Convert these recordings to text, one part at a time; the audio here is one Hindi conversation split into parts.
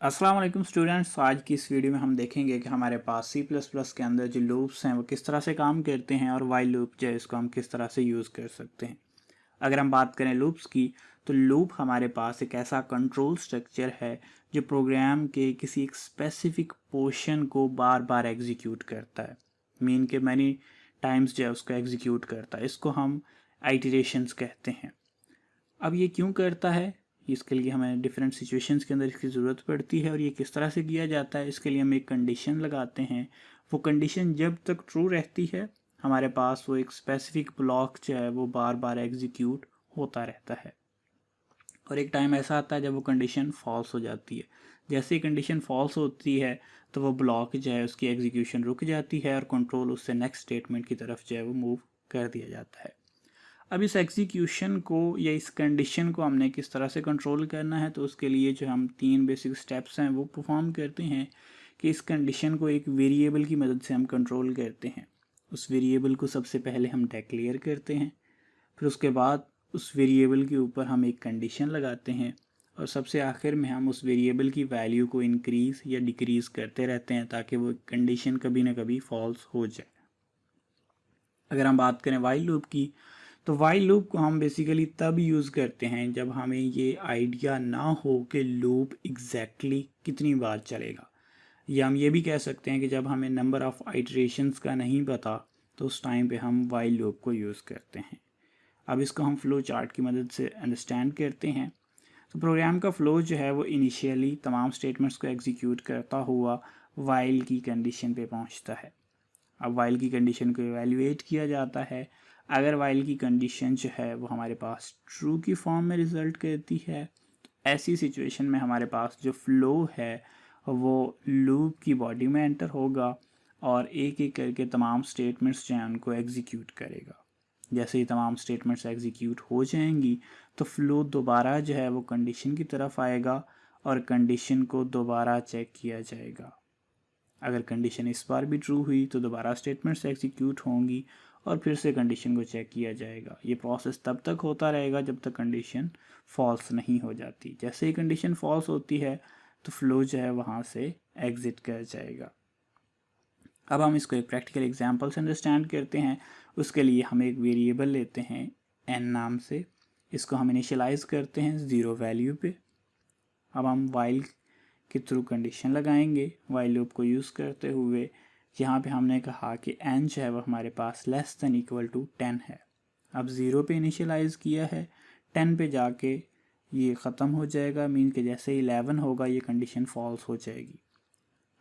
अस्सलाम वालेकुम स्टूडेंट्स। आज की इस वीडियो में हम देखेंगे कि हमारे पास सी प्लस प्लस के अंदर जो लूप्स हैं वो किस तरह से काम करते हैं और वाइल लूप जो है इसको हम किस तरह से यूज़ कर सकते हैं। अगर हम बात करें लूप्स की, तो लूप हमारे पास एक ऐसा कंट्रोल स्ट्रक्चर है जो प्रोग्राम के किसी एक स्पेसिफिक पोर्शन को बार बार एग्जीक्यूट करता है। मीन के मैनी टाइम्स जो है उसको एग्जीक्यूट करता है। इसको हम आइटरेशंस कहते हैं। अब ये क्यों करता है, इसके लिए हमें डिफरेंट सिचुएशंस के अंदर इसकी ज़रूरत पड़ती है और ये किस तरह से किया जाता है, इसके लिए हम एक कंडीशन लगाते हैं। वो कंडीशन जब तक ट्रू रहती है हमारे पास वो एक स्पेसिफिक ब्लॉक जो है वो बार बार एग्जीक्यूट होता रहता है। और एक टाइम ऐसा आता है जब वो कंडीशन फॉल्स हो जाती है। जैसे ही कंडीशन फॉल्स होती है तो वो ब्लॉक जो है उसकी एग्जीक्यूशन रुक जाती है और कंट्रोल उससे नेक्स्ट स्टेटमेंट की तरफ जो है वो मूव कर दिया जाता है। अब इस एग्जीक्यूशन को या इस कंडीशन को हमने किस तरह से कंट्रोल करना है, तो उसके लिए जो हम 3 बेसिक स्टेप्स हैं वो परफॉर्म करते हैं कि इस कंडीशन को एक वेरिएबल की मदद से हम कंट्रोल करते हैं। उस वेरिएबल को सबसे पहले हम डिक्लेयर करते हैं, फिर उसके बाद उस वेरिएबल के ऊपर हम एक कंडीशन लगाते हैं और सबसे आखिर में हम उस वेरिएबल की वैल्यू को इंक्रीज़ या डिक्रीज़ करते रहते हैं ताकि वो कंडीशन कभी ना कभी फॉल्स हो जाए। अगर हम बात करें वाइल लूप की, तो वाइल लूप को हम बेसिकली तब यूज़ करते हैं जब हमें ये आइडिया ना हो कि लूप एग्जैक्टली कितनी बार चलेगा, या हम ये भी कह सकते हैं कि जब हमें नंबर ऑफ़ आइटरेशंस का नहीं पता तो उस टाइम पे हम वाइल लूप को यूज़ करते हैं। अब इसको हम फ्लो चार्ट की मदद से अंडरस्टैंड करते हैं। तो प्रोग्राम का फ़्लो जो है वो इनिशियली तमाम स्टेटमेंट्स को एग्जीक्यूट करता हुआ वाइल की कंडीशन पे पहुंचता है। अब वाइल की कंडीशन को एवेल्युएट किया जाता है। अगर वाइल की कंडीशन जो है वो हमारे पास ट्रू की फॉर्म में रिजल्ट करती है, तो ऐसी सिचुएशन में हमारे पास जो फ्लो है वो लूप की बॉडी में एंटर होगा और एक एक करके तमाम स्टेटमेंट्स जो हैं उनको एग्जीक्यूट करेगा। जैसे ही तमाम स्टेटमेंट्स एग्जीक्यूट हो जाएंगी तो फ्लो दोबारा जो है वो कंडीशन की तरफ आएगा और कंडीशन को दोबारा चेक किया जाएगा। अगर कंडीशन इस बार भी ट्रू हुई तो दोबारा स्टेटमेंट्स एग्जीक्यूट होंगी और फिर से कंडीशन को चेक किया जाएगा। ये प्रोसेस तब तक होता रहेगा जब तक कंडीशन फॉल्स नहीं हो जाती। जैसे ही कंडीशन फॉल्स होती है तो फ्लो जो है वहाँ से एग्ज़िट कर जाएगा। अब हम इसको एक प्रैक्टिकल एग्जांपल से अंडरस्टैंड करते हैं। उसके लिए हम एक वेरिएबल लेते हैं n नाम से, इसको हम इनिशियलाइज़ करते हैं 0 वैल्यू पे। अब हम वाइल के थ्रू कंडीशन लगाएंगे वाइल लूप को यूज़ करते हुए। यहाँ पे हमने कहा कि n जो है वो हमारे पास लेस दैन इक्वल टू 10 है। अब 0 पे इनिशियलाइज़ किया है, 10 पे जाके ये ख़त्म हो जाएगा। मीन के जैसे 11 होगा ये कंडीशन फॉल्स हो जाएगी।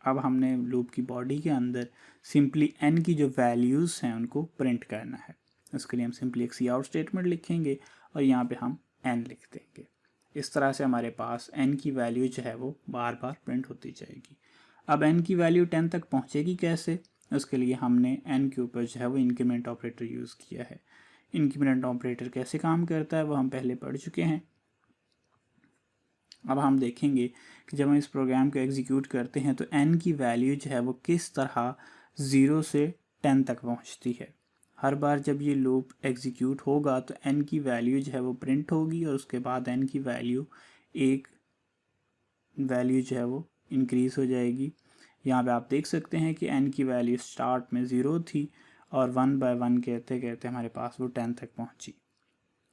अब हमने लूप की बॉडी के अंदर सिंपली n की जो वैल्यूज़ हैं उनको प्रिंट करना है। उसके लिए हम सिंपली एक सी आउट स्टेटमेंट लिखेंगे और यहाँ पे हम n लिख देंगे। इस तरह से हमारे पास n की वैल्यू जो है वो बार बार प्रिंट होती जाएगी। अब n की वैल्यू 10 तक पहुँचेगी कैसे, उसके लिए हमने n के ऊपर जो है वो इंक्रीमेंट ऑपरेटर यूज़ किया है। इंक्रीमेंट ऑपरेटर कैसे काम करता है वो हम पहले पढ़ चुके हैं। अब हम देखेंगे कि जब हम इस प्रोग्राम को एग्जीक्यूट करते हैं तो n की वैल्यू जो है वो किस तरह 0 से 10 तक पहुंचती है। हर बार जब ये लूप एग्जीक्यूट होगा तो n की वैल्यू जो है वो प्रिंट होगी और उसके बाद n की वैल्यू एक वैल्यू जो है वो इंक्रीज़ हो जाएगी। यहाँ पे आप देख सकते हैं कि n की वैल्यू स्टार्ट में 0 थी और 1 बाय 1 कहते कहते हमारे पास वो 10 तक पहुँची।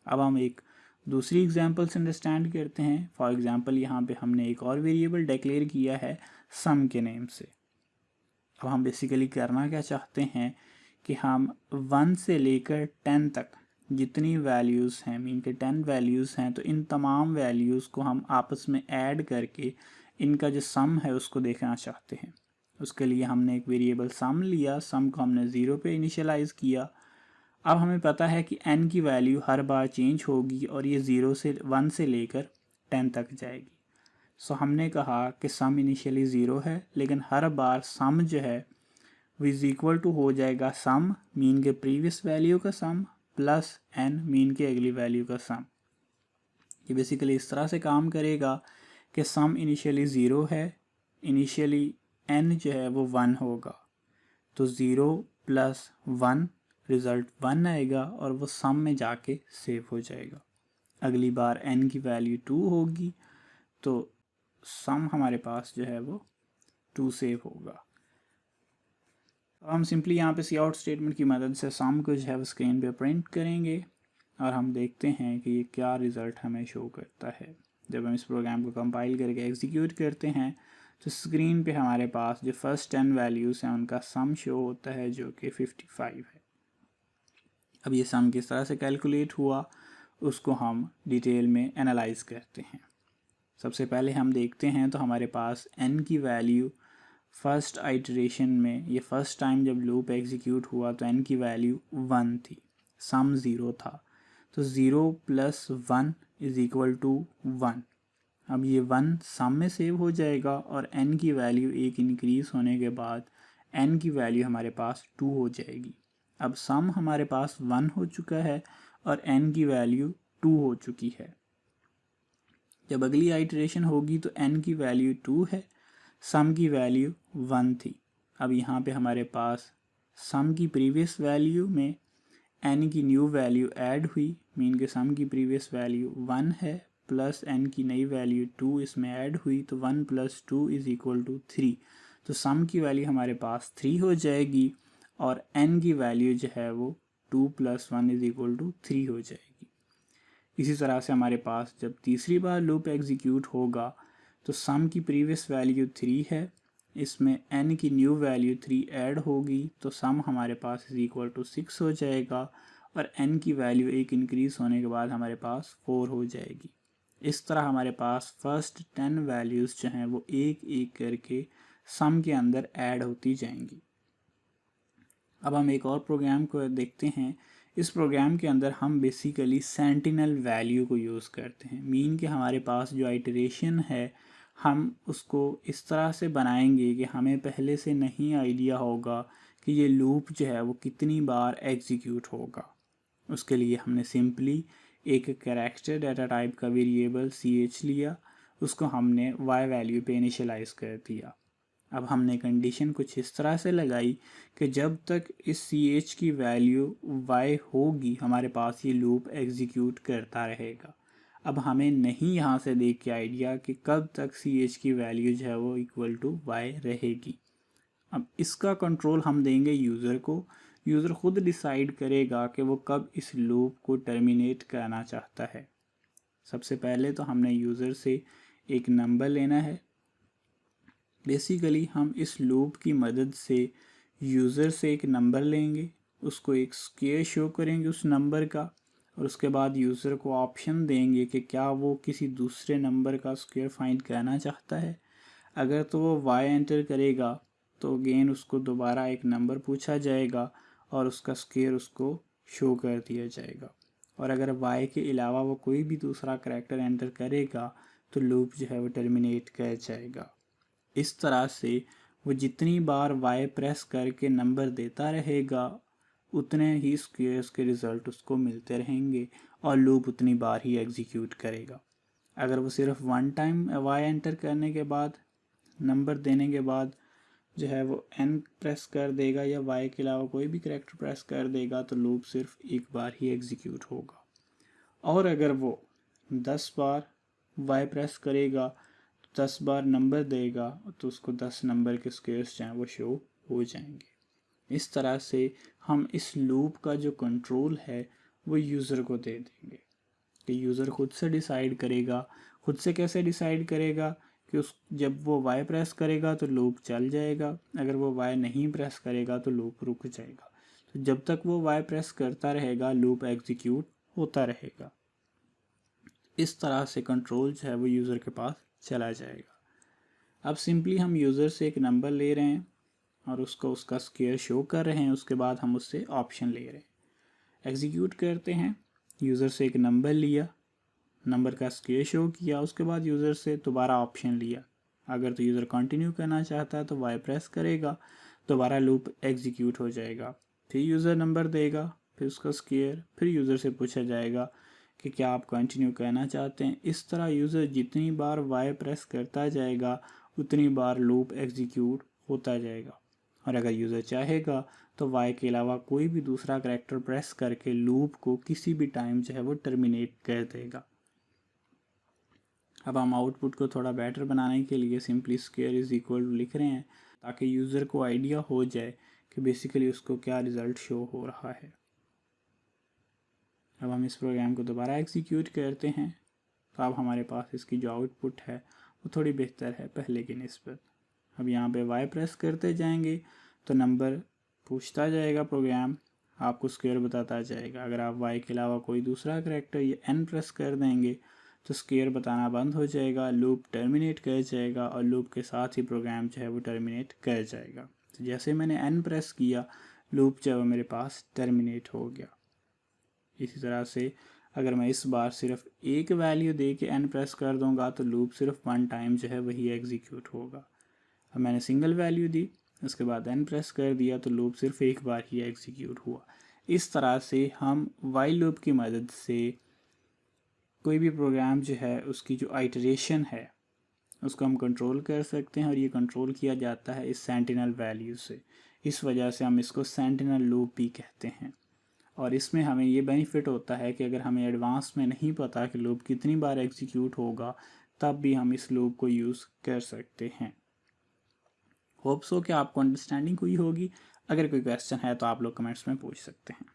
अब हम एक दूसरी एग्जांपल से अंडरस्टैंड करते हैं। फॉर एग्जांपल यहाँ पे हमने एक और वेरिएबल डिक्लेयर किया है सम के नेम से। अब हम बेसिकली करना क्या चाहते हैं कि हम 1 से लेकर 10 तक जितनी वैल्यूज़ हैं, मीन के 10 वैल्यूज़ हैं, तो इन तमाम वैल्यूज़ को हम आपस में ऐड करके इनका जो सम है उसको देखना चाहते हैं। उसके लिए हमने एक वेरिएबल सम लिया, सम को हमने 0 पे इनिशियलाइज़ किया। अब हमें पता है कि n की वैल्यू हर बार चेंज होगी और ये 0 से 1 से लेकर 10 तक जाएगी। सो हमने कहा कि सम इनिशियली 0 है, लेकिन हर बार सम जो है वो इज़ इक्वल टू हो जाएगा सम मीन के प्रीवियस वैल्यू का सम प्लस n मीन के अगली वैल्यू का सम। ये बेसिकली इस तरह से काम करेगा कि सम इनिशियली 0 है, इनिशियली n जो है वो 1 होगा, तो 0 प्लस 1 रिज़ल्ट 1 आएगा और वो सम में जाके सेव हो जाएगा। अगली बार n की वैल्यू 2 होगी तो सम हमारे पास जो है वो 2 सेव होगा। अब हम सिंपली यहाँ पे सी आउट स्टेटमेंट की मदद से सम को जो है वो स्क्रीन पे प्रिंट करेंगे और हम देखते हैं कि ये क्या रिज़ल्ट हमें शो करता है। जब हम इस प्रोग्राम को कंपाइल करके एग्जीक्यूट करते हैं तो स्क्रीन पे हमारे पास जो फर्स्ट 10 वैल्यूज़ हैं उनका सम शो होता है जो कि 55 है। अब ये सम किस तरह से कैलकुलेट हुआ उसको हम डिटेल में एनालाइज करते हैं। सबसे पहले हम देखते हैं तो हमारे पास n की वैल्यू फर्स्ट आइटरेशन में, ये फर्स्ट टाइम जब लूप एग्जीक्यूट हुआ तो n की वैल्यू 1 थी, सम 0 था, तो 0 + 1 = 1। अब ये 1 सम में सेव हो जाएगा और n की वैल्यू एक इंक्रीज होने के बाद n की वैल्यू हमारे पास 2 हो जाएगी। अब सम हमारे पास 1 हो चुका है और n की वैल्यू 2 हो चुकी है। जब अगली आइटरेशन होगी तो n की वैल्यू 2 है, सम की वैल्यू 1 थी। अब यहाँ पे हमारे पास सम की प्रीवियस वैल्यू में n की न्यू वैल्यू ऐड हुई, मीन के सम की प्रीवियस वैल्यू 1 है प्लस n की नई वैल्यू 2 इसमें ऐड हुई, तो 1 + 2 = 3। तो सम की वैल्यू हमारे पास 3 हो जाएगी और n की वैल्यू जो है वो 2 + 1 = 3 हो जाएगी। इसी तरह से हमारे पास जब तीसरी बार लूप एग्जीक्यूट होगा तो सम की प्रीवियस वैल्यू 3 है, इसमें n की न्यू वैल्यू 3 ऐड होगी तो सम हमारे पास =6 हो जाएगा और n की वैल्यू एक इंक्रीज होने के बाद हमारे पास 4 हो जाएगी। इस तरह हमारे पास फर्स्ट 10 वैल्यूज़ जो हैं वो एक एक करके सम के अंदर ऐड होती जाएंगी। अब हम एक और प्रोग्राम को देखते हैं। इस प्रोग्राम के अंदर हम बेसिकली सेंटिनल वैल्यू को यूज़ करते हैं, मीन कि हमारे पास जो आइटरेशन है हम उसको इस तरह से बनाएंगे कि हमें पहले से नहीं आइडिया होगा कि ये लूप जो है वो कितनी बार एग्जीक्यूट होगा। उसके लिए हमने सिंपली एक कैरेक्टर डाटा टाइप का वेरिएबल ch लिया, उसको हमने y वैल्यू पे इनिशियलाइज कर दिया। अब हमने कंडीशन कुछ इस तरह से लगाई कि जब तक इस ch की वैल्यू y होगी हमारे पास ये लूप एग्जीक्यूट करता रहेगा। अब हमें नहीं यहाँ से देख के आइडिया कि कब तक ch की वैल्यू जो है वो =y रहेगी। अब इसका कंट्रोल हम देंगे यूज़र को। यूज़र खुद डिसाइड करेगा कि वो कब इस लूप को टर्मिनेट करना चाहता है। सबसे पहले तो हमने यूज़र से एक नंबर लेना है। बेसिकली हम इस लूप की मदद से यूज़र से एक नंबर लेंगे, उसको एक स्क्वायर शो करेंगे उस नंबर का और उसके बाद यूज़र को ऑप्शन देंगे कि क्या वो किसी दूसरे नंबर का स्क्वायर फाइंड करना चाहता है। अगर तो वो y एंटर करेगा तो अगेन उसको दोबारा एक नंबर पूछा जाएगा और उसका स्क्वायर उसको शो कर दिया जाएगा। और अगर y के अलावा वो कोई भी दूसरा करैक्टर एंटर करेगा तो लूप जो है वो टर्मिनेट कर जाएगा। इस तरह से वो जितनी बार y प्रेस करके नंबर देता रहेगा उतने ही स्क्वायर्स के रिज़ल्ट उसको मिलते रहेंगे और लूप उतनी बार ही एग्जीक्यूट करेगा। अगर वो सिर्फ वन टाइम y एंटर करने के बाद नंबर देने के बाद जो है वो n प्रेस कर देगा या y के अलावा कोई भी करैक्टर प्रेस कर देगा तो लूप सिर्फ एक बार ही एग्जीक्यूट होगा। और अगर वो 10 बार y प्रेस करेगा, 10 बार नंबर देगा तो उसको 10 नंबर के स्क्वायर्स जो हैं वो शो हो जाएंगे। इस तरह से हम इस लूप का जो कंट्रोल है वो यूज़र को दे देंगे कि यूज़र खुद से डिसाइड करेगा। खुद से कैसे डिसाइड करेगा कि उस जब वो y प्रेस करेगा तो लूप चल जाएगा, अगर वो y नहीं प्रेस करेगा तो लूप रुक जाएगा। तो जब तक वो y प्रेस करता रहेगा लूप एग्जीक्यूट होता रहेगा। इस तरह से कंट्रोल जो है वो यूज़र के पास चला जाएगा। अब सिंपली हम यूज़र से एक नंबर ले रहे हैं और उसको उसका स्क्वायर शो कर रहे हैं, उसके बाद हम उससे ऑप्शन ले रहे हैं। एग्जीक्यूट करते हैं। यूज़र से एक नंबर लिया, नंबर का स्क्वायर शो किया, उसके बाद यूज़र से दोबारा ऑप्शन लिया। अगर तो यूज़र कंटिन्यू करना चाहता है तो y प्रेस करेगा, दोबारा लूप एग्जीक्यूट हो जाएगा। फिर यूज़र नंबर देगा, फिर उसका स्क्वायर, फिर यूज़र से पूछा जाएगा कि क्या आप कंटिन्यू करना चाहते हैं। इस तरह यूज़र जितनी बार y प्रेस करता जाएगा उतनी बार लूप एग्जीक्यूट होता जाएगा। और अगर यूज़र चाहेगा तो y के अलावा कोई भी दूसरा करैक्टर प्रेस करके लूप को किसी भी टाइम जो है वो टर्मिनेट कर देगा। अब हम आउटपुट को थोड़ा बेटर बनाने के लिए simply square is equal to लिख रहे हैं, ताकि यूज़र को आइडिया हो जाए कि बेसिकली उसको क्या रिज़ल्ट शो हो रहा है। अब हम इस प्रोग्राम को दोबारा एग्जीक्यूट करते हैं, तो अब हमारे पास इसकी जो आउटपुट है वो थोड़ी बेहतर है पहले की निस्बत। अब यहाँ पे y प्रेस करते जाएंगे तो नंबर पूछता जाएगा प्रोग्राम, आपको स्क्वायर बताता जाएगा। अगर आप y के अलावा कोई दूसरा करैक्टर या n प्रेस कर देंगे तो स्क्वायर बताना बंद हो जाएगा, लूप टर्मिनेट कर जाएगा और लूप के साथ ही प्रोग्राम जो है वो टर्मिनेट कर जाएगा। तो जैसे मैंने n प्रेस किया, लूप जो है वो मेरे पास टर्मिनेट हो गया। इसी तरह से अगर मैं इस बार सिर्फ एक वैल्यू दे के n प्रेस कर दूंगा तो लूप सिर्फ 1 टाइम जो है वही एग्जीक्यूट होगा। अब मैंने सिंगल वैल्यू दी, उसके बाद n प्रेस कर दिया तो लूप सिर्फ एक बार ही एग्जीक्यूट हुआ। इस तरह से हम वाइल लूप की मदद से कोई भी प्रोग्राम जो है उसकी जो आइटरेशन है उसको हम कंट्रोल कर सकते हैं, और ये कंट्रोल किया जाता है इस सेंटिनल वैल्यू से। इस वजह से हम इसको सेंटिनल लूप भी कहते हैं। और इसमें हमें ये बेनिफिट होता है कि अगर हमें एडवांस में नहीं पता कि लूप कितनी बार एग्जीक्यूट होगा, तब भी हम इस लूप को यूज़ कर सकते हैं। होप सो कि आपको अंडरस्टैंडिंग हुई होगी। अगर कोई क्वेश्चन है तो आप लोग कमेंट्स में पूछ सकते हैं।